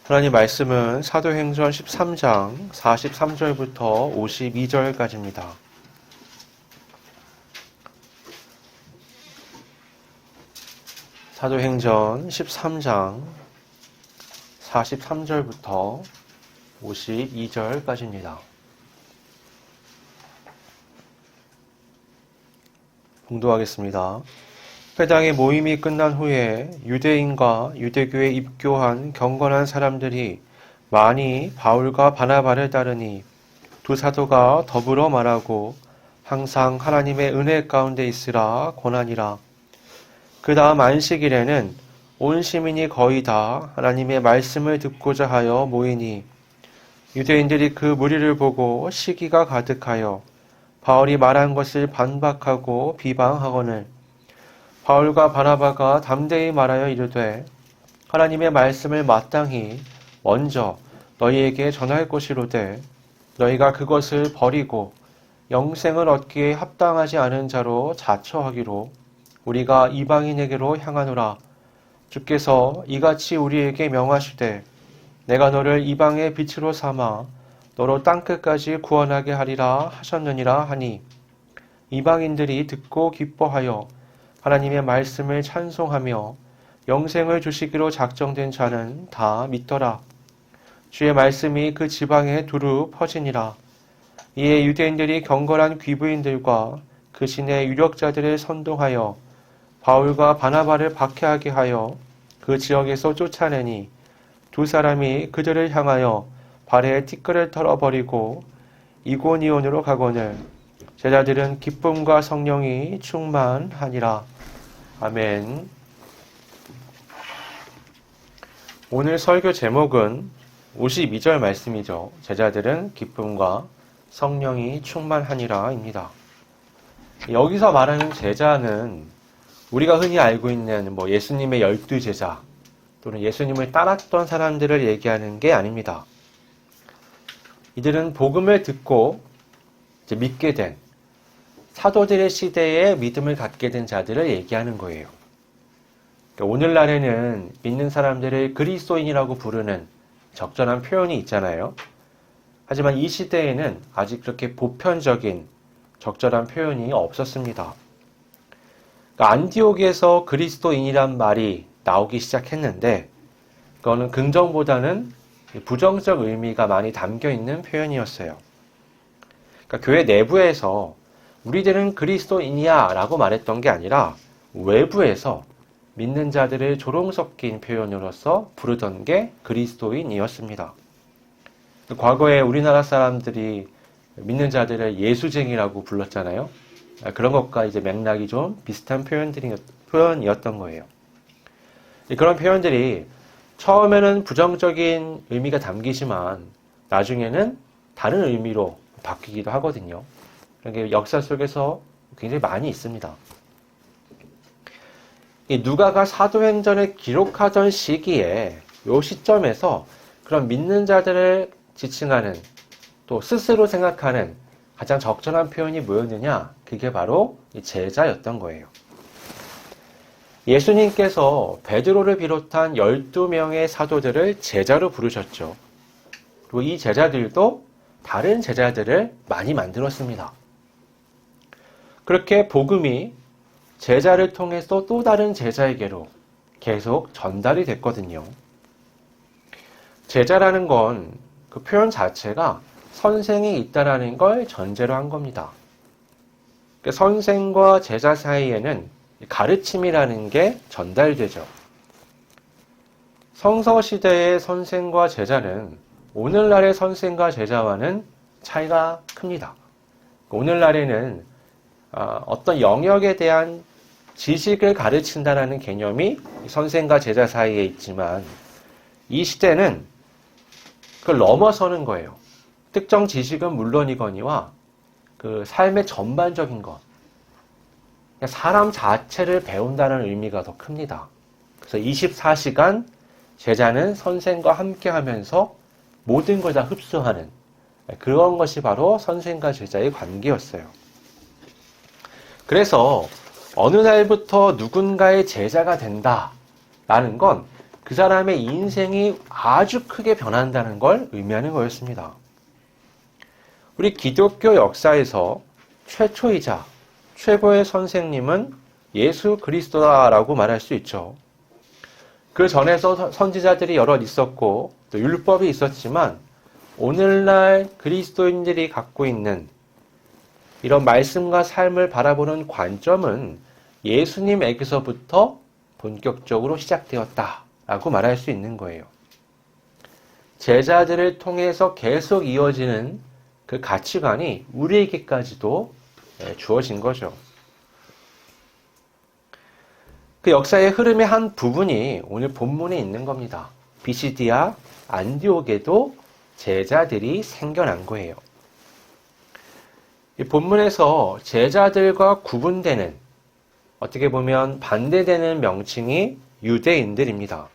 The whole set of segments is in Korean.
하나님 말씀은 사도행전 13장 43절부터 52절까지입니다. 사도행전 13장 43절부터 52절까지입니다. 봉독하겠습니다. 회당의 모임이 끝난 후에 유대인과 유대교에 입교한 경건한 사람들이 많이 바울과 바나바를 따르니 두 사도가 더불어 말하고 항상 하나님의 은혜 가운데 있으라 권하니라. 그 다음 안식일에는 온 시민이 거의 다 하나님의 말씀을 듣고자 하여 모이니 유대인들이 그 무리를 보고 시기가 가득하여 바울이 말한 것을 반박하고 비방하거늘 바울과 바나바가 담대히 말하여 이르되 하나님의 말씀을 마땅히 먼저 너희에게 전할 것이로되 너희가 그것을 버리고 영생을 얻기에 합당하지 않은 자로 자처하기로 우리가 이방인에게로 향하노라. 주께서 이같이 우리에게 명하시되 내가 너를 이방의 빛으로 삼아 너로 땅끝까지 구원하게 하리라 하셨느니라 하니 이방인들이 듣고 기뻐하여 하나님의 말씀을 찬송하며 영생을 주시기로 작정된 자는 다 믿더라. 주의 말씀이 그 지방에 두루 퍼지니라. 이에 유대인들이 경건한 귀부인들과 그 신의 유력자들을 선동하여 바울과 바나바를 박해하게 하여 그 지역에서 쫓아내니 두 사람이 그들을 향하여 발에 티끌을 털어버리고 이고니온으로 가거늘 제자들은 기쁨과 성령이 충만하니라. 아멘. 오늘 설교 제목은 52절 말씀이죠. 제자들은 기쁨과 성령이 충만하니라입니다. 여기서 말하는 제자는 우리가 흔히 알고 있는 예수님의 12제자 또는 예수님을 따랐던 사람들을 얘기하는 게 아닙니다. 이들은 복음을 듣고 이제 믿게 된 사도들의 시대에 믿음을 갖게 된 자들을 얘기하는 거예요. 그러니까 오늘날에는 믿는 사람들을 그리스도인이라고 부르는 적절한 표현이 있잖아요. 하지만 이 시대에는 아직 그렇게 보편적인 적절한 표현이 없었습니다. 그러니까 안디옥에서 그리스도인이란 말이 나오기 시작했는데 그거는 긍정보다는 부정적 의미가 많이 담겨 있는 표현이었어요. 그러니까 교회 내부에서 우리들은 그리스도인이야 라고 말했던 게 아니라 외부에서 믿는 자들을 조롱 섞인 표현으로서 부르던 게 그리스도인이었습니다. 과거에 우리나라 사람들이 믿는 자들을 예수쟁이라고 불렀잖아요. 그런 것과 이제 맥락이 좀 비슷한 표현이었던 거예요. 그런 표현들이 처음에는 부정적인 의미가 담기지만 나중에는 다른 의미로 바뀌기도 하거든요. 그런 게 역사 속에서 굉장히 많이 있습니다. 이 누가가 사도행전을 기록하던 시기에 이 시점에서 그런 믿는 자들을 지칭하는 또 스스로 생각하는 가장 적절한 표현이 뭐였느냐? 그게 바로 제자였던 거예요. 예수님께서 베드로를 비롯한 12명의 사도들을 제자로 부르셨죠. 그리고 이 제자들도 다른 제자들을 많이 만들었습니다. 그렇게 복음이 제자를 통해서 또 다른 제자에게로 계속 전달이 됐거든요. 제자라는 건 그 표현 자체가 선생이 있다라는 걸 전제로 한 겁니다. 선생과 제자 사이에는 가르침이라는 게 전달되죠. 성서시대의 선생과 제자는 오늘날의 선생과 제자와는 차이가 큽니다. 오늘날에는 어떤 영역에 대한 지식을 가르친다는 개념이 선생과 제자 사이에 있지만 이 시대는 그걸 넘어서는 거예요. 특정 지식은 물론이거니와 그 삶의 전반적인 것, 사람 자체를 배운다는 의미가 더 큽니다. 그래서 24시간 제자는 선생과 함께 하면서 모든 걸 다 흡수하는 그런 것이 바로 선생과 제자의 관계였어요. 그래서 어느 날부터 누군가의 제자가 된다라는 건 그 사람의 인생이 아주 크게 변한다는 걸 의미하는 거였습니다. 우리 기독교 역사에서 최초이자 최고의 선생님은 예수 그리스도다라고 말할 수 있죠. 그 전에서 선지자들이 여럿 있었고 또 율법이 있었지만 오늘날 그리스도인들이 갖고 있는 이런 말씀과 삶을 바라보는 관점은 예수님에게서부터 본격적으로 시작되었다라고 말할 수 있는 거예요. 제자들을 통해서 계속 이어지는 그 가치관이 우리에게까지도 주어진 거죠. 그 역사의 흐름의 한 부분이 오늘 본문에 있는 겁니다. 비시디아 안디옥에도 제자들이 생겨난 거예요. 이 본문에서 제자들과 구분되는, 어떻게 보면 반대되는 명칭이 유대인들입니다.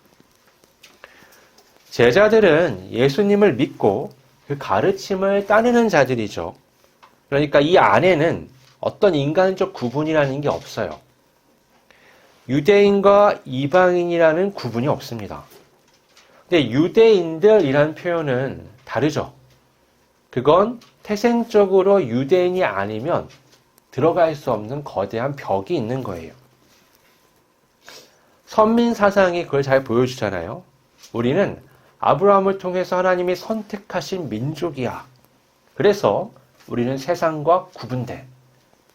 제자들은 예수님을 믿고 그 가르침을 따르는 자들이죠. 그러니까 이 안에는 어떤 인간적 구분이라는 게 없어요. 유대인과 이방인이라는 구분이 없습니다. 근데 유대인들이라는 표현은 다르죠. 그건 태생적으로 유대인이 아니면 들어갈 수 없는 거대한 벽이 있는 거예요. 선민 사상이 그걸 잘 보여주잖아요. 우리는 아브라함을 통해서 하나님이 선택하신 민족이야. 그래서 우리는 세상과 구분돼.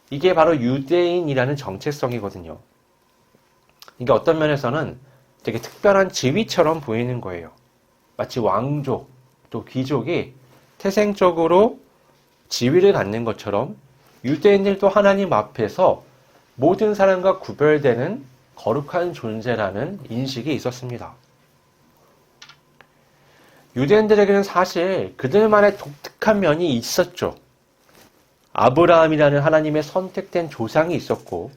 이게 바로 유대인이라는 정체성이거든요. 이게 어떤 면에서는 되게 특별한 지위처럼 보이는 거예요. 마치 왕족, 또 귀족이 태생적으로 지위를 갖는 것처럼 유대인들도 하나님 앞에서 모든 사람과 구별되는 거룩한 존재라는 인식이 있었습니다. 유대인들에게는 사실 그들만의 독특한 면이 있었죠. 아브라함이라는 하나님의 선택된 조상이 있었고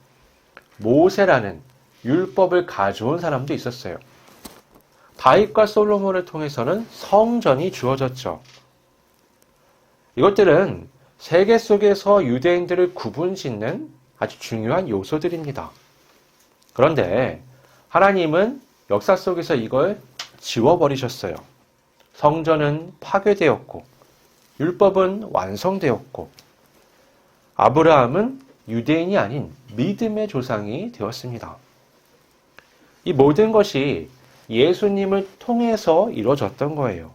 모세라는 율법을 가져온 사람도 있었어요. 다윗과 솔로몬을 통해서는 성전이 주어졌죠. 이것들은 세계 속에서 유대인들을 구분짓는 아주 중요한 요소들입니다. 그런데 하나님은 역사 속에서 이걸 지워버리셨어요. 성전은 파괴되었고 율법은 완성되었고 아브라함은 유대인이 아닌 믿음의 조상이 되었습니다. 이 모든 것이 예수님을 통해서 이루어졌던 거예요.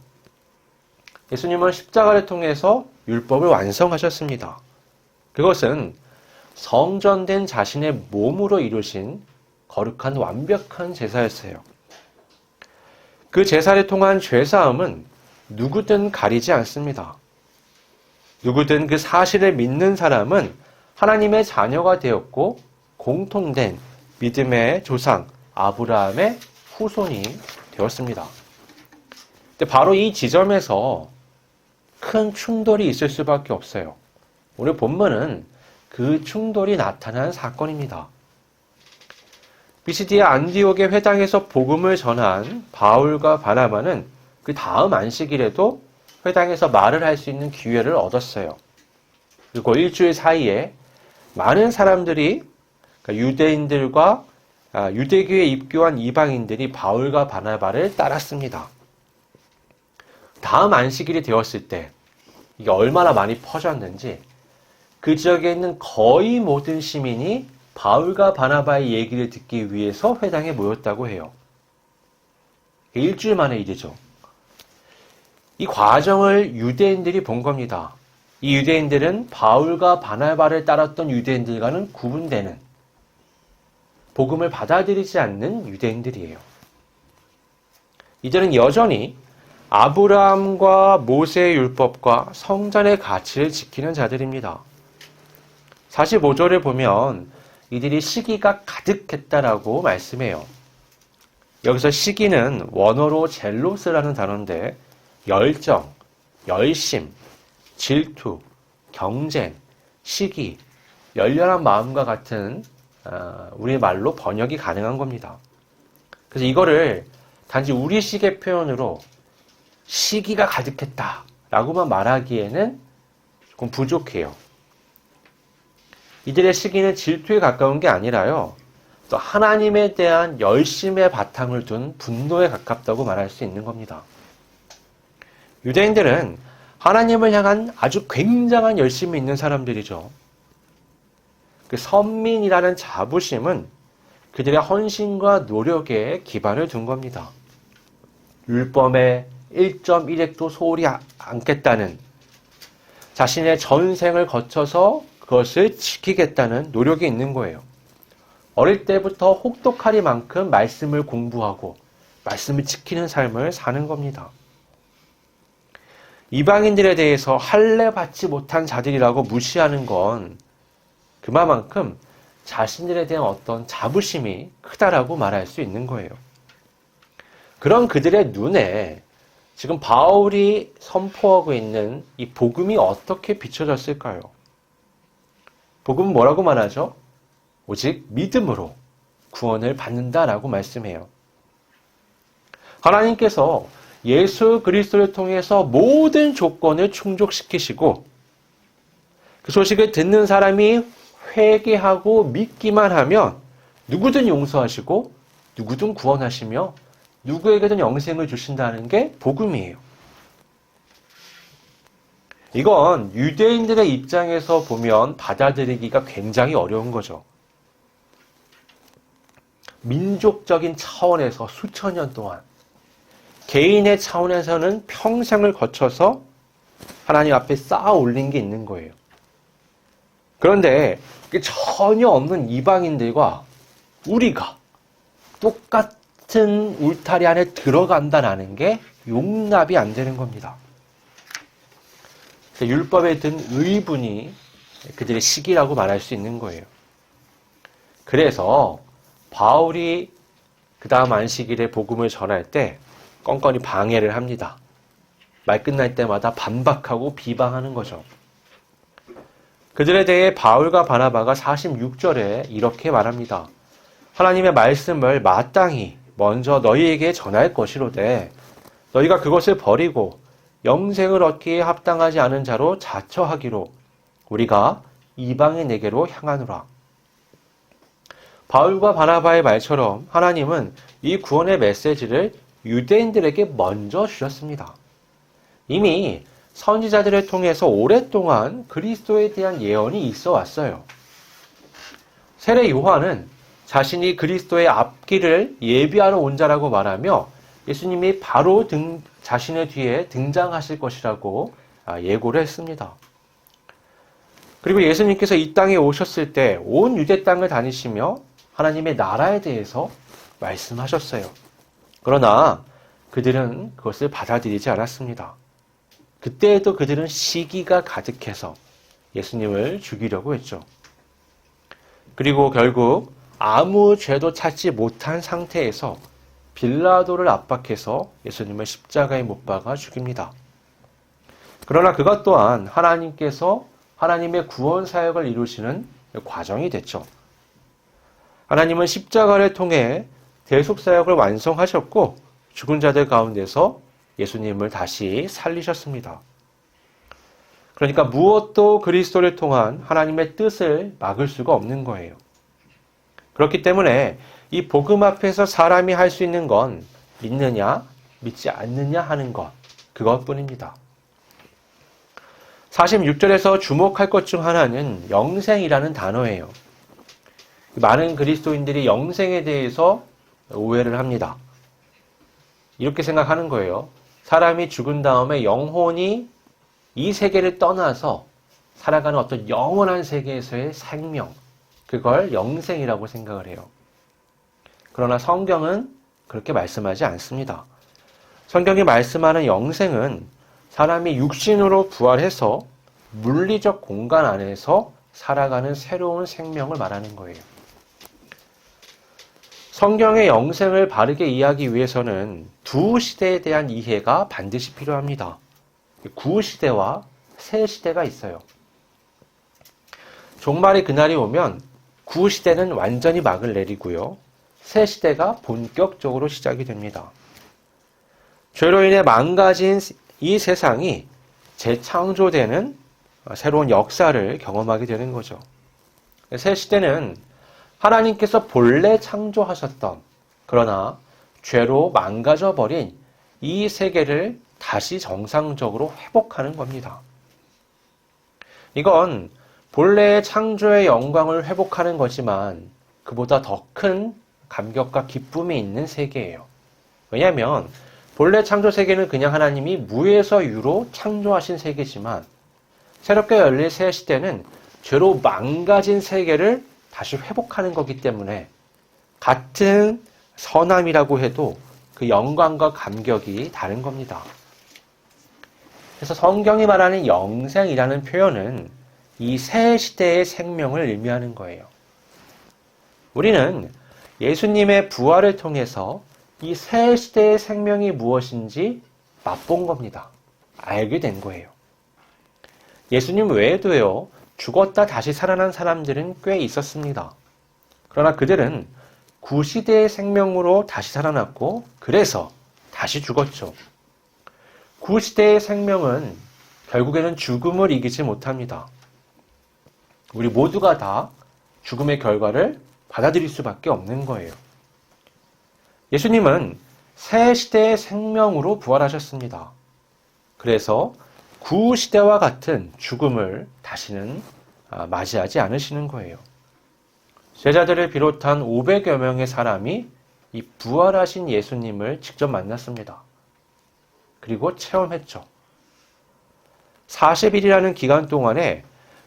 예수님은 십자가를 통해서 율법을 완성하셨습니다. 그것은 성전된 자신의 몸으로 이루신 거룩한 완벽한 제사였어요. 그 제사를 통한 죄사함은 누구든 가리지 않습니다. 누구든 그 사실을 믿는 사람은 하나님의 자녀가 되었고 공통된 믿음의 조상 아브라함의 후손이 되었습니다. 근데 바로 이 지점에서 큰 충돌이 있을 수밖에 없어요. 오늘 본문은 그 충돌이 나타난 사건입니다. 비시디아 안디옥의 회당에서 복음을 전한 바울과 바나바는 그 다음 안식일에도 회당에서 말을 할 수 있는 기회를 얻었어요. 그리고 일주일 사이에 많은 사람들이, 그러니까 유대인들과 유대교에 입교한 이방인들이 바울과 바나바를 따랐습니다. 다음 안식일이 되었을 때 이게 얼마나 많이 퍼졌는지 그 지역에 있는 거의 모든 시민이 바울과 바나바의 얘기를 듣기 위해서 회당에 모였다고 해요. 일주일 만의 일이죠. 이 과정을 유대인들이 본 겁니다. 이 유대인들은 바울과 바나바를 따랐던 유대인들과는 구분되는, 복음을 받아들이지 않는 유대인들이에요. 이들은 여전히 아브라함과 모세의 율법과 성전의 가치를 지키는 자들입니다. 45절을 보면 이들이 시기가 가득했다라고 말씀해요. 여기서 시기는 원어로 젤로스라는 단어인데 열정, 열심, 질투, 경쟁, 시기, 열렬한 마음과 같은 우리의 말로 번역이 가능한 겁니다. 그래서 이거를 단지 우리식의 표현으로 시기가 가득했다라고만 말하기에는 조금 부족해요. 이들의 시기는 질투에 가까운 게 아니라요, 또 하나님에 대한 열심의 바탕을 둔 분노에 가깝다고 말할 수 있는 겁니다. 유대인들은 하나님을 향한 아주 굉장한 열심이 있는 사람들이죠. 그 선민이라는 자부심은 그들의 헌신과 노력에 기반을 둔 겁니다. 율법에 1.1획도 소홀히 않겠다는, 자신의 전생을 거쳐서 그것을 지키겠다는 노력이 있는 거예요. 어릴 때부터 혹독하리만큼 말씀을 공부하고 말씀을 지키는 삶을 사는 겁니다. 이방인들에 대해서 할례 받지 못한 자들이라고 무시하는 건 그만큼 자신들에 대한 어떤 자부심이 크다라고 말할 수 있는 거예요. 그런 그들의 눈에 지금 바울이 선포하고 있는 이 복음이 어떻게 비춰졌을까요? 복음은 뭐라고 말하죠? 오직 믿음으로 구원을 받는다라고 말씀해요. 하나님께서 예수 그리스도를 통해서 모든 조건을 충족시키시고 그 소식을 듣는 사람이 회개하고 믿기만 하면 누구든 용서하시고 누구든 구원하시며 누구에게든 영생을 주신다는 게 복음이에요. 이건 유대인들의 입장에서 보면 받아들이기가 굉장히 어려운 거죠. 민족적인 차원에서 수천 년 동안, 개인의 차원에서는 평생을 거쳐서 하나님 앞에 쌓아 올린 게 있는 거예요. 그런데 전혀 없는 이방인들과 우리가 똑같은 울타리 안에 들어간다는 게 용납이 안 되는 겁니다. 율법에 든 의분이 그들의 시기라고 말할 수 있는 거예요. 그래서 바울이 그 다음 안식일에 복음을 전할 때 껌껌이 방해를 합니다. 말 끝날 때마다 반박하고 비방하는 거죠. 그들에 대해 바울과 바나바가 46절에 이렇게 말합니다. 하나님의 말씀을 마땅히 먼저 너희에게 전할 것이로되 너희가 그것을 버리고 영생을 얻기에 합당하지 않은 자로 자처하기로 우리가 이방인에게로 향하노라. 바울과 바나바의 말처럼 하나님은 이 구원의 메시지를 유대인들에게 먼저 주셨습니다. 이미 선지자들을 통해서 오랫동안 그리스도에 대한 예언이 있어 왔어요. 세례 요한은 자신이 그리스도의 앞길을 예비하러 온 자라고 말하며 예수님이 바로 자신의 뒤에 등장하실 것이라고 예고를 했습니다. 그리고 예수님께서 이 땅에 오셨을 때 온 유대 땅을 다니시며 하나님의 나라에 대해서 말씀하셨어요. 그러나 그들은 그것을 받아들이지 않았습니다. 그때에도 그들은 시기가 가득해서 예수님을 죽이려고 했죠. 그리고 결국 아무 죄도 찾지 못한 상태에서 빌라도를 압박해서 예수님을 십자가에 못 박아 죽입니다. 그러나 그것 또한 하나님께서 하나님의 구원 사역을 이루시는 과정이 됐죠. 하나님은 십자가를 통해 대속 사역을 완성하셨고 죽은 자들 가운데서 예수님을 다시 살리셨습니다. 그러니까 무엇도 그리스도를 통한 하나님의 뜻을 막을 수가 없는 거예요. 그렇기 때문에 이 복음 앞에서 사람이 할 수 있는 건 믿느냐, 믿지 않느냐 하는 것, 그것뿐입니다. 46절에서 주목할 것 중 하나는 영생이라는 단어예요. 많은 그리스도인들이 영생에 대해서 오해를 합니다. 이렇게 생각하는 거예요. 사람이 죽은 다음에 영혼이 이 세계를 떠나서 살아가는 어떤 영원한 세계에서의 생명, 그걸 영생이라고 생각을 해요. 그러나 성경은 그렇게 말씀하지 않습니다. 성경이 말씀하는 영생은 사람이 육신으로 부활해서 물리적 공간 안에서 살아가는 새로운 생명을 말하는 거예요. 성경의 영생을 바르게 이해하기 위해서는 두 시대에 대한 이해가 반드시 필요합니다. 구시대와 새시대가 있어요. 종말의 그날이 오면 구시대는 완전히 막을 내리고요. 새시대가 본격적으로 시작이 됩니다. 죄로 인해 망가진 이 세상이 재창조되는 새로운 역사를 경험하게 되는 거죠. 새시대는 하나님께서 본래 창조하셨던, 그러나 죄로 망가져버린 이 세계를 다시 정상적으로 회복하는 겁니다. 이건 본래의 창조의 영광을 회복하는 거지만 그보다 더 큰 감격과 기쁨이 있는 세계예요. 왜냐하면 본래 창조 세계는 그냥 하나님이 무에서 유로 창조하신 세계지만 새롭게 열릴 새 시대는 죄로 망가진 세계를 다시 회복하는 거기 때문에 같은 선함이라고 해도 그 영광과 감격이 다른 겁니다. 그래서 성경이 말하는 영생이라는 표현은 이 새 시대의 생명을 의미하는 거예요. 우리는 예수님의 부활을 통해서 이 새 시대의 생명이 무엇인지 맛본 겁니다. 알게 된 거예요. 예수님 외에도요, 죽었다 다시 살아난 사람들은 꽤 있었습니다. 그러나 그들은 구시대의 생명으로 다시 살아났고 그래서 다시 죽었죠. 구시대의 생명은 결국에는 죽음을 이기지 못합니다. 우리 모두가 다 죽음의 결과를 받아들일 수밖에 없는 거예요. 예수님은 새 시대의 생명으로 부활하셨습니다. 그래서 구시대와 같은 죽음을 다시는 맞이하지 않으시는 거예요. 제자들을 비롯한 500여 명의 사람이 이 부활하신 예수님을 직접 만났습니다. 그리고 체험했죠. 40일이라는 기간 동안에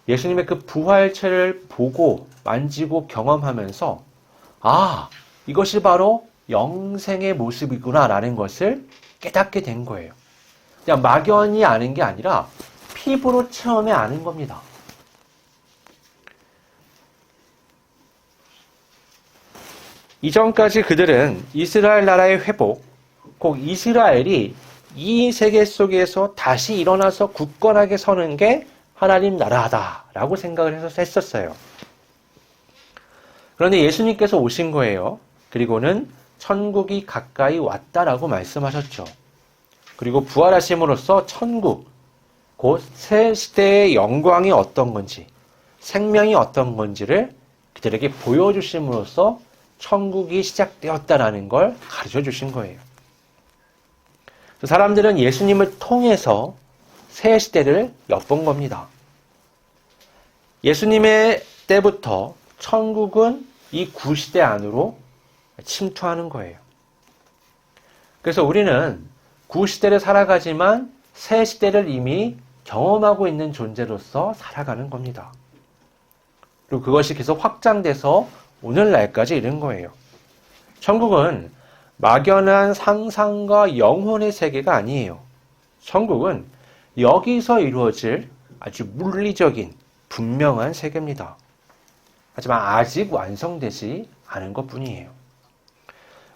예수님의 그 부활체를 보고 만지고 경험하면서 이것이 바로 영생의 모습이구나 라는 것을 깨닫게 된 거예요. 그냥 막연히 아는 게 아니라 피부로 체험해 아는 겁니다. 이전까지 그들은 이스라엘 나라의 회복, 꼭 이스라엘이 이 세계 속에서 다시 일어나서 굳건하게 서는 게 하나님 나라다라고 생각을 해서 했었어요. 그런데 예수님께서 오신 거예요. 그리고는 천국이 가까이 왔다라고 말씀하셨죠. 그리고 부활하심으로써 천국, 곧 새 시대의 영광이 어떤 건지, 생명이 어떤 건지를 그들에게 보여주심으로써 천국이 시작되었다라는 걸 가르쳐 주신 거예요. 사람들은 예수님을 통해서 새 시대를 엿본 겁니다. 예수님의 때부터 천국은 이 구시대 안으로 침투하는 거예요. 그래서 우리는 구시대를 살아가지만 새 시대를 이미 경험하고 있는 존재로서 살아가는 겁니다. 그리고 그것이 계속 확장돼서 오늘날까지 이른 거예요. 천국은 막연한 상상과 영혼의 세계가 아니에요. 천국은 여기서 이루어질 아주 물리적인 분명한 세계입니다. 하지만 아직 완성되지 않은 것뿐이에요.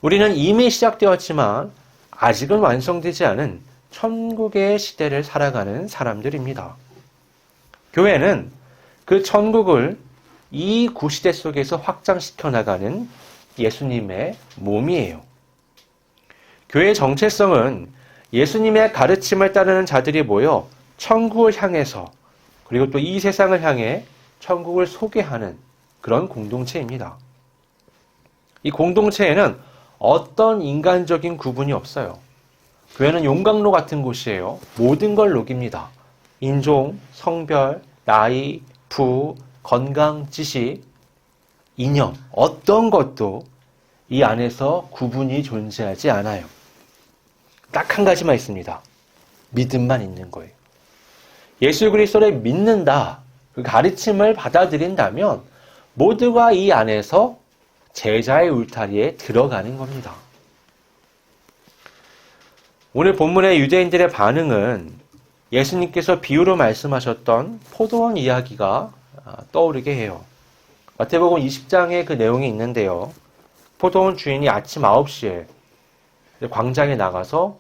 우리는 이미 시작되었지만 아직은 완성되지 않은 천국의 시대를 살아가는 사람들입니다. 교회는 그 천국을 이 구시대 속에서 확장시켜 나가는 예수님의 몸이에요. 교회의 정체성은 예수님의 가르침을 따르는 자들이 모여 천국을 향해서 그리고 또 이 세상을 향해 천국을 소개하는 그런 공동체입니다. 이 공동체에는 어떤 인간적인 구분이 없어요. 교회는 용광로 같은 곳이에요. 모든 걸 녹입니다. 인종, 성별, 나이, 부, 건강, 지식, 이념, 어떤 것도 이 안에서 구분이 존재하지 않아요. 딱 한 가지만 있습니다. 믿음만 있는 거예요. 예수 그리스도를 믿는다, 그 가르침을 받아들인다면 모두가 이 안에서 제자의 울타리에 들어가는 겁니다. 오늘 본문의 유대인들의 반응은 예수님께서 비유로 말씀하셨던 포도원 이야기가 떠오르게 해요. 마태복음 20장에 그 내용이 있는데요. 포도원 주인이 아침 9시에 광장에 나가서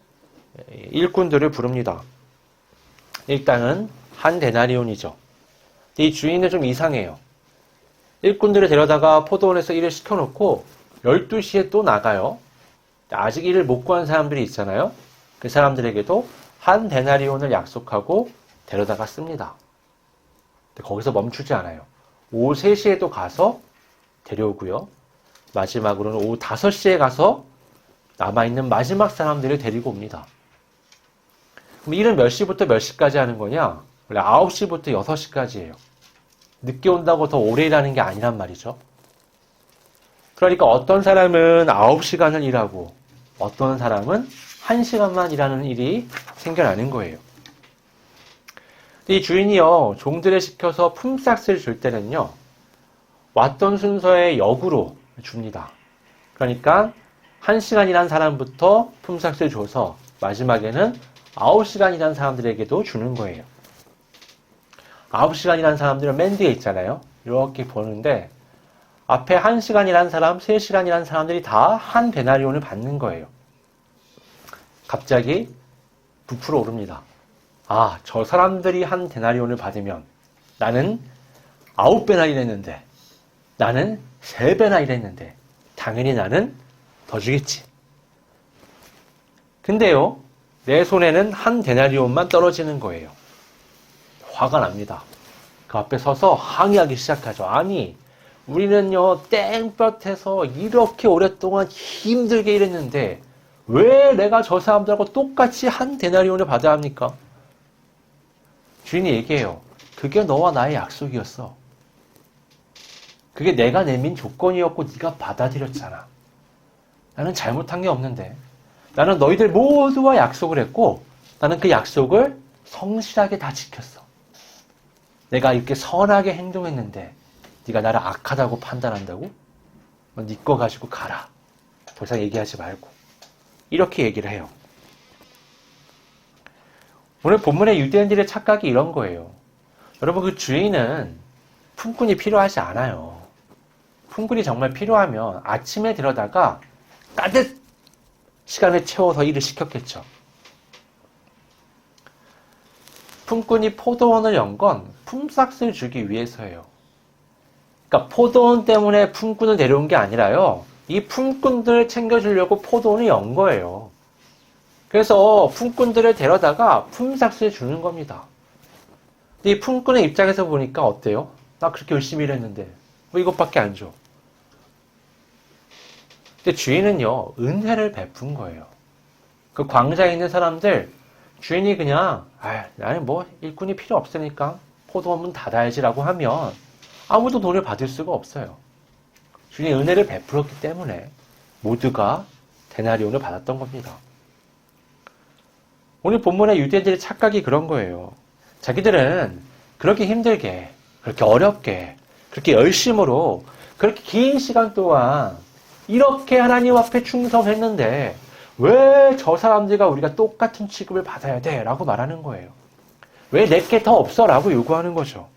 일꾼들을 부릅니다. 일당은 한 데나리온이죠. 이 주인은 좀 이상해요. 일꾼들을 데려다가 포도원에서 일을 시켜놓고 12시에 또 나가요. 아직 일을 못 구한 사람들이 있잖아요. 그 사람들에게도 한 데나리온을 약속하고 데려다가 씁니다. 근데 거기서 멈추지 않아요. 오후 3시에도 가서 데려오고요. 마지막으로는 오후 5시에 가서 남아있는 마지막 사람들을 데리고 옵니다. 그럼 일은 몇 시부터 몇 시까지 하는 거냐? 원래 9시부터 6시까지예요. 늦게 온다고 더 오래 일하는 게 아니란 말이죠. 그러니까 어떤 사람은 9시간을 일하고 어떤 사람은 1시간만 일하는 일이 생겨나는 거예요. 이 주인이요, 종들을 시켜서 품삯을 줄 때는요, 왔던 순서의 역으로 줍니다. 그러니까 1시간 일한 사람부터 품삯을 줘서 마지막에는 9시간 일한 사람들에게도 주는 거예요. 9시간 일한 사람들은 맨 뒤에 있잖아요. 이렇게 보는데 앞에 1시간 일한 사람, 3시간 일한 사람들이 다 한 데나리온을 받는 거예요. 갑자기 부풀어 오릅니다. 아, 저 사람들이 한 데나리온을 받으면 나는 9배나 일했는데, 나는 3배나 일했는데 당연히 나는 더 주겠지. 근데요, 내 손에는 한 데나리온만 떨어지는 거예요. 화가 납니다. 그 앞에 서서 항의하기 시작하죠. 아니, 우리는요, 땡볕에서 이렇게 오랫동안 힘들게 일했는데 왜 내가 저 사람들하고 똑같이 한 데나리온을 받아야 합니까? 주인이 얘기해요. 그게 너와 나의 약속이었어. 그게 내가 내민 조건이었고 네가 받아들였잖아. 나는 잘못한 게 없는데. 나는 너희들 모두와 약속을 했고 나는 그 약속을 성실하게 다 지켰어. 내가 이렇게 선하게 행동했는데 네가 나를 악하다고 판단한다고? 네 거 가지고 가라. 더 이상 얘기하지 말고. 이렇게 얘기를 해요. 오늘 본문의 유대인들의 착각이 이런 거예요. 여러분, 그 주인은 품꾼이 필요하지 않아요. 품꾼이 정말 필요하면 아침에 들어다가 따뜻 시간을 채워서 일을 시켰겠죠. 품꾼이 포도원을 연 건 품삯을 주기 위해서예요. 그러니까 포도원 때문에 품꾼을 데려온 게 아니라요. 이 품꾼들을 챙겨주려고 포도원을 연 거예요. 그래서 품꾼들을 데려다가 품삯을 주는 겁니다. 근데 이 품꾼의 입장에서 보니까 어때요? 나 그렇게 열심히 일했는데 왜 이것밖에 안 줘? 근데 주인은요, 은혜를 베푼 거예요. 그 광장에 있는 사람들, 주인이 그냥 나는 뭐 일꾼이 필요 없으니까 포도원 문 닫아야지라고 하면 아무도 돈을 받을 수가 없어요. 주인이 은혜를 베풀었기 때문에 모두가 데나리온을 받았던 겁니다. 오늘 본문의 유대인들의 착각이 그런 거예요. 자기들은 그렇게 힘들게, 그렇게 어렵게, 그렇게 열심으로, 그렇게 긴 시간 동안 이렇게 하나님 앞에 충성했는데 왜 저 사람들과 우리가 똑같은 취급을 받아야 돼? 라고 말하는 거예요. 왜 내게 더 없어? 라고 요구하는 거죠.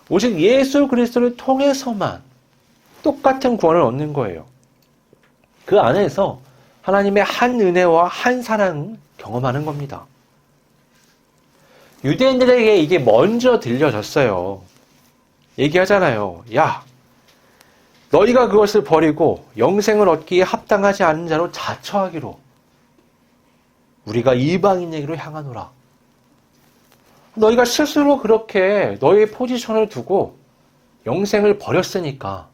오직 예수 그리스도를 통해서만 똑같은 구원을 얻는 거예요. 그 안에서 하나님의 한 은혜와 한 사랑을 경험하는 겁니다. 유대인들에게 이게 먼저 들려졌어요. 얘기하잖아요. 야, 너희가 그것을 버리고 영생을 얻기에 합당하지 않은 자로 자처하기로 우리가 이방인에게로 향하노라. 너희가 스스로 그렇게 너희의 포지션을 두고 영생을 버렸으니까,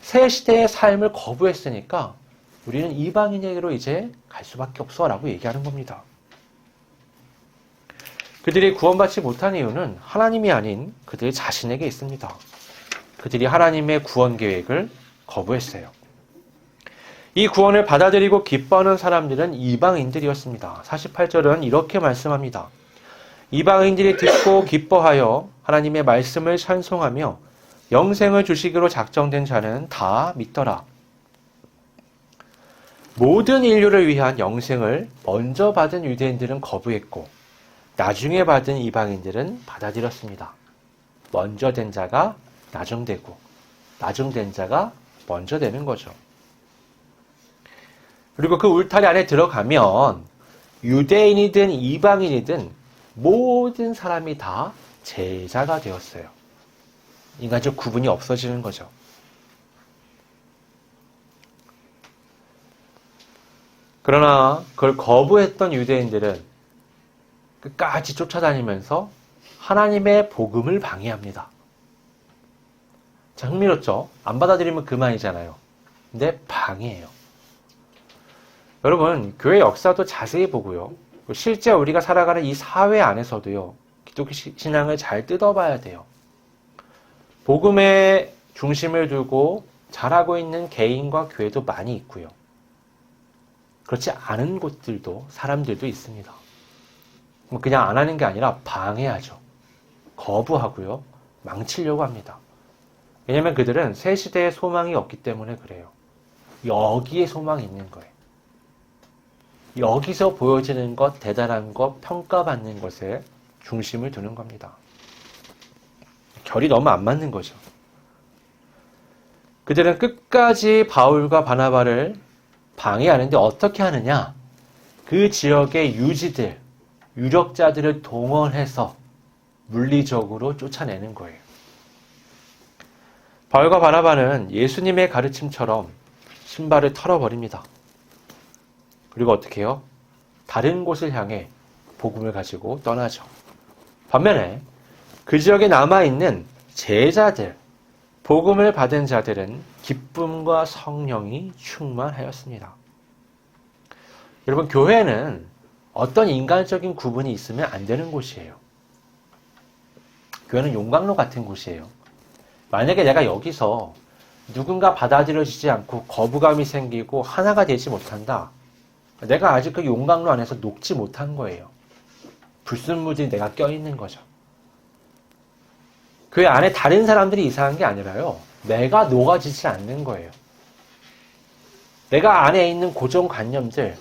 새 시대의 삶을 거부했으니까 우리는 이방인에게로 이제 갈 수밖에 없어 라고 얘기하는 겁니다. 그들이 구원받지 못한 이유는 하나님이 아닌 그들 자신에게 있습니다. 그들이 하나님의 구원 계획을 거부했어요. 이 구원을 받아들이고 기뻐하는 사람들은 이방인들이었습니다. 48절은 이렇게 말씀합니다. 이방인들이 듣고 기뻐하여 하나님의 말씀을 찬송하며 영생을 주시기로 작정된 자는 다 믿더라. 모든 인류를 위한 영생을 먼저 받은 유대인들은 거부했고 나중에 받은 이방인들은 받아들였습니다. 먼저 된 자가 나중되고 나중된 자가 먼저 되는 거죠. 그리고 그 울타리 안에 들어가면 유대인이든 이방인이든 모든 사람이 다 제자가 되었어요. 인간적 구분이 없어지는 거죠. 그러나 그걸 거부했던 유대인들은 끝까지 쫓아다니면서 하나님의 복음을 방해합니다. 자, 흥미롭죠? 안 받아들이면 그만이잖아요. 근데 방해해요. 여러분, 교회 역사도 자세히 보고요. 실제 우리가 살아가는 이 사회 안에서도요. 기독교 신앙을 잘 뜯어봐야 돼요. 복음에 중심을 두고 잘하고 있는 개인과 교회도 많이 있고요. 그렇지 않은 곳들도 사람들도 있습니다. 그냥 안 하는 게 아니라 방해하죠. 거부하고요. 망치려고 합니다. 왜냐하면 그들은 새 시대에 소망이 없기 때문에 그래요. 여기에 소망이 있는 거예요. 여기서 보여지는 것, 대단한 것, 평가받는 것에 중심을 두는 겁니다. 결이 너무 안 맞는 거죠. 그들은 끝까지 바울과 바나바를 방해하는데 어떻게 하느냐? 그 지역의 유지들, 유력자들을 동원해서 물리적으로 쫓아내는 거예요. 바울과 바나바는 예수님의 가르침처럼 신발을 털어버립니다. 그리고 어떻게 해요? 다른 곳을 향해 복음을 가지고 떠나죠. 반면에 그 지역에 남아있는 제자들, 복음을 받은 자들은 기쁨과 성령이 충만하였습니다. 여러분, 교회는 어떤 인간적인 구분이 있으면 안 되는 곳이에요. 교회는 용광로 같은 곳이에요. 만약에 내가 여기서 누군가 받아들여지지 않고 거부감이 생기고 하나가 되지 못한다. 내가 아직 그 용광로 안에서 녹지 못한 거예요. 불순물이 내가 껴있는 거죠. 그 안에 다른 사람들이 이상한 게 아니라요. 내가 녹아지지 않는 거예요. 내가 안에 있는 고정관념들,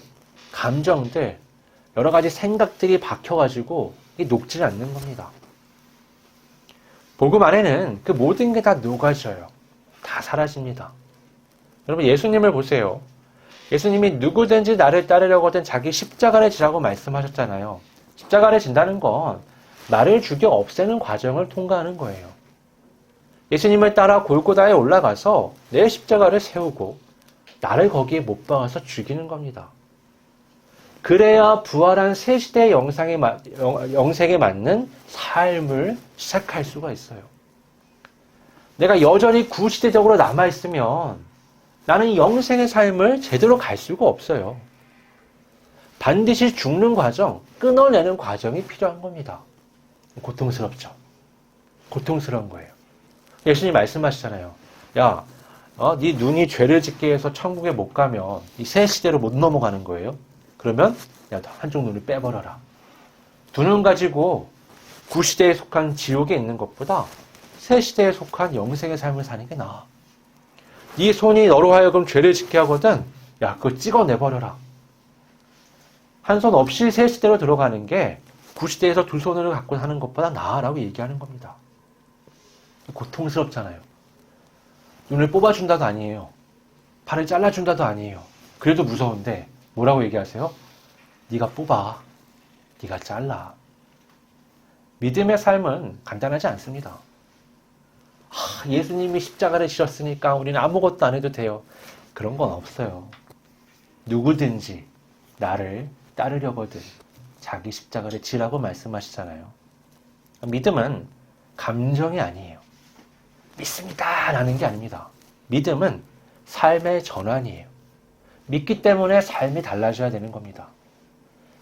감정들, 여러 가지 생각들이 박혀가지고 녹지 않는 겁니다. 복음 안에는 그 모든 게 다 녹아져요. 다 사라집니다. 여러분, 예수님을 보세요. 예수님이 누구든지 나를 따르려거든 자기 십자가를 지라고 말씀하셨잖아요. 십자가를 진다는 건 나를 죽여 없애는 과정을 통과하는 거예요. 예수님을 따라 골고다에 올라가서 내 십자가를 세우고 나를 거기에 못 박아서 죽이는 겁니다. 그래야 부활한 새 시대의 영생에 맞는 삶을 시작할 수가 있어요. 내가 여전히 구시대적으로 남아있으면 나는 영생의 삶을 제대로 갈 수가 없어요. 반드시 죽는 과정, 끊어내는 과정이 필요한 겁니다. 고통스럽죠? 고통스러운 거예요. 예수님 말씀하시잖아요. 야, 네 눈이 죄를 짓게 해서 천국에 못 가면 이 새 시대로 못 넘어가는 거예요. 그러면 야, 한쪽 눈을 빼버려라. 두 눈 가지고 구시대에 속한 지옥에 있는 것보다 새 시대에 속한 영생의 삶을 사는 게 나아. 네 손이 너로 하여금 죄를 짓게 하거든. 야, 그거 찍어내버려라. 한 손 없이 새 시대로 들어가는 게 구시대에서 두 손을 갖고 사는 것보다 나아라고 얘기하는 겁니다. 고통스럽잖아요. 눈을 뽑아준다도 아니에요. 팔을 잘라준다도 아니에요. 그래도 무서운데 뭐라고 얘기하세요? 네가 뽑아. 네가 잘라. 믿음의 삶은 간단하지 않습니다. 예수님이 십자가를 지셨으니까 우리는 아무것도 안 해도 돼요. 그런 건 없어요. 누구든지 나를 따르려거든 자기 십자가를 지라고 말씀하시잖아요. 믿음은 감정이 아니에요. 믿습니다 라는 게 아닙니다. 믿음은 삶의 전환이에요. 믿기 때문에 삶이 달라져야 되는 겁니다.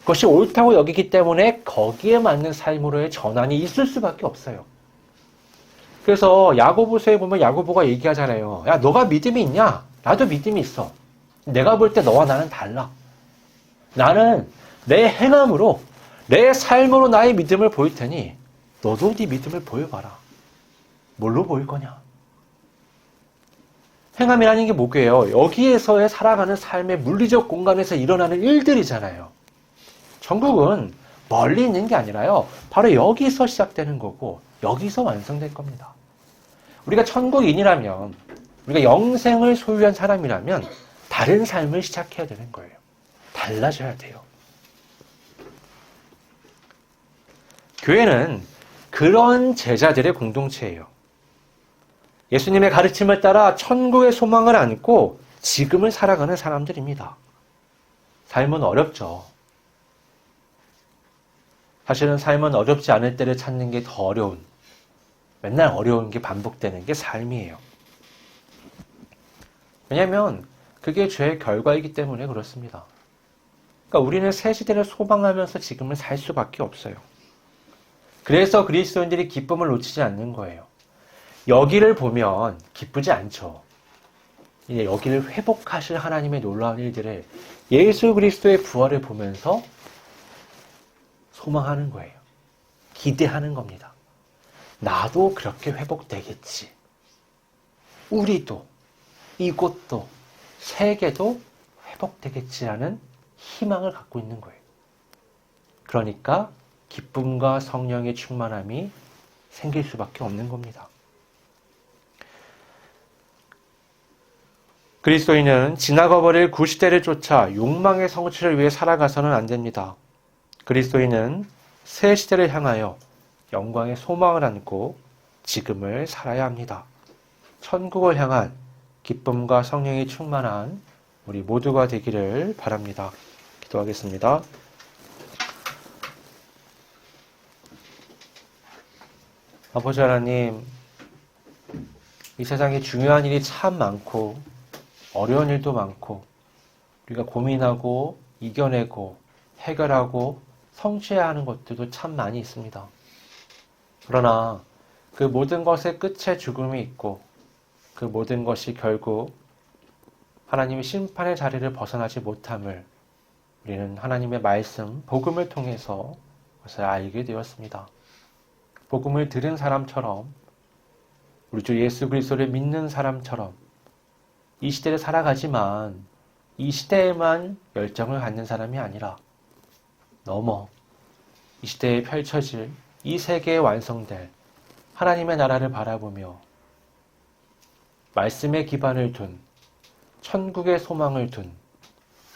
그것이 옳다고 여기기 때문에 거기에 맞는 삶으로의 전환이 있을 수밖에 없어요. 그래서 야고보서에 보면 야고보가 얘기하잖아요. 야, 너가 믿음이 있냐? 나도 믿음이 있어. 내가 볼 때 너와 나는 달라. 나는 내 행함으로, 내 삶으로 나의 믿음을 보일 테니 너도 네 믿음을 보여봐라. 뭘로 보일 거냐? 행함이라는 게 뭐게요? 여기에서의 살아가는 삶의 물리적 공간에서 일어나는 일들이잖아요. 천국은 멀리 있는 게 아니라요. 바로 여기서 시작되는 거고 여기서 완성될 겁니다. 우리가 천국인이라면, 우리가 영생을 소유한 사람이라면 다른 삶을 시작해야 되는 거예요. 달라져야 돼요. 교회는 그런 제자들의 공동체예요. 예수님의 가르침을 따라 천국의 소망을 안고 지금을 살아가는 사람들입니다. 삶은 어렵죠. 사실은 삶은 어렵지 않을 때를 찾는 게 더 어려운, 맨날 어려운 게 반복되는 게 삶이에요. 왜냐하면 그게 죄의 결과이기 때문에 그렇습니다. 그러니까 우리는 새 시대를 소망하면서 지금을 살 수밖에 없어요. 그래서 그리스도인들이 기쁨을 놓치지 않는 거예요. 여기를 보면 기쁘지 않죠. 이제 여기를 회복하실 하나님의 놀라운 일들을 예수 그리스도의 부활을 보면서 소망하는 거예요. 기대하는 겁니다. 나도 그렇게 회복되겠지. 우리도, 이곳도, 세계도 회복되겠지라는 희망을 갖고 있는 거예요. 그러니까 기쁨과 성령의 충만함이 생길 수밖에 없는 겁니다. 그리스도인은 지나가버릴 구시대를 쫓아 욕망의 성취를 위해 살아가서는 안 됩니다. 그리스도인은 새 시대를 향하여 영광의 소망을 안고 지금을 살아야 합니다. 천국을 향한 기쁨과 성령이 충만한 우리 모두가 되기를 바랍니다. 기도하겠습니다. 아버지 하나님, 이 세상에 중요한 일이 참 많고 어려운 일도 많고 우리가 고민하고 이겨내고 해결하고 성취해야 하는 것들도 참 많이 있습니다. 그러나 그 모든 것의 끝에 죽음이 있고 그 모든 것이 결국 하나님의 심판의 자리를 벗어나지 못함을 우리는 하나님의 말씀, 복음을 통해서 그것을 알게 되었습니다. 복음을 들은 사람처럼 우리 주 예수 그리스도를 믿는 사람처럼 이 시대를 살아가지만 이 시대에만 열정을 갖는 사람이 아니라 넘어 이 시대에 펼쳐질 이 세계에 완성될 하나님의 나라를 바라보며 말씀의 기반을 둔 천국의 소망을 둔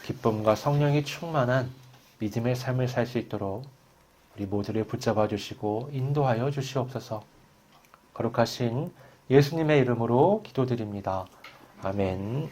기쁨과 성령이 충만한 믿음의 삶을 살 수 있도록 우리 모두를 붙잡아 주시고 인도하여 주시옵소서. 거룩하신 예수님의 이름으로 기도드립니다. 아멘.